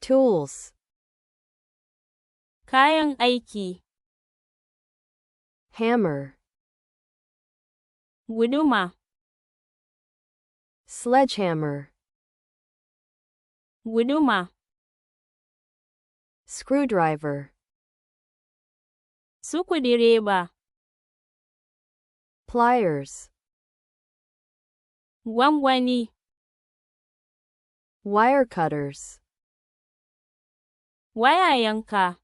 tools, kayan aiki, hammer, guduma, sledgehammer, guduma, screwdriver, sukudireba, pliers, gwangwani, wire cutters, waya yanka,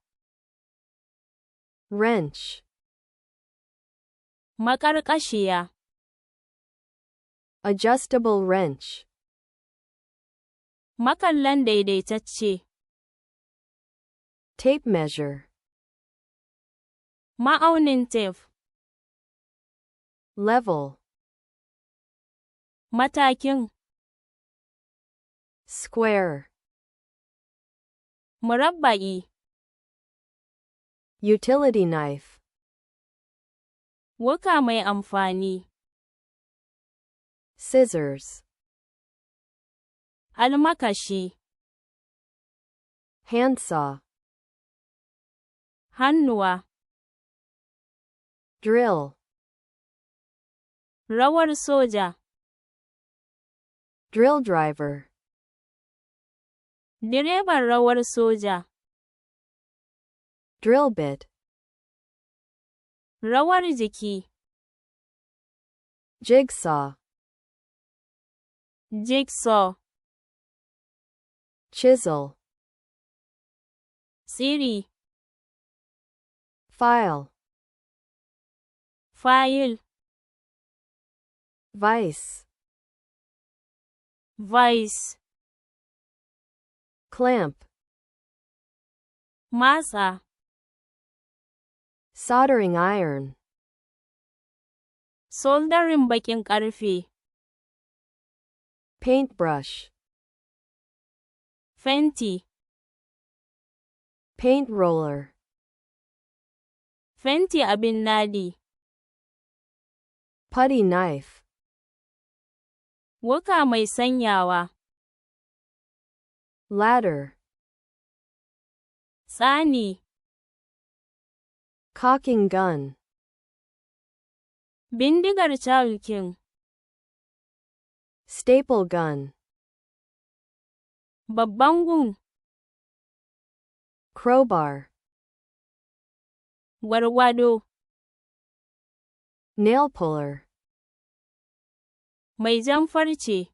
wrench, maƙarƙashiya, adjustable wrench, makallan daidaitacce, tape measure, ma'aunin tef, level, matakin, square, murabba'i, utility knife, wuka mai amfani, scissors, almakashi, handsaw, hannuwa, drill, rawar soja, drill driver, direban rawar soja, drill bit, rawar jiki, jigsaw, jigsaw, chisel, tsiri, file, fayil, vise, vice, clamp, matsa, soldering iron, soldarin baƙin ƙarfe, paintbrush, fenti, paint roller, fenti abin nadi, putty knife, wuka mai sanyawa, ladder, tsani, cocking gun, bindigar Chalkin, staple gun, babban gun, crowbar, gwargwado, nail puller, mai jan farce,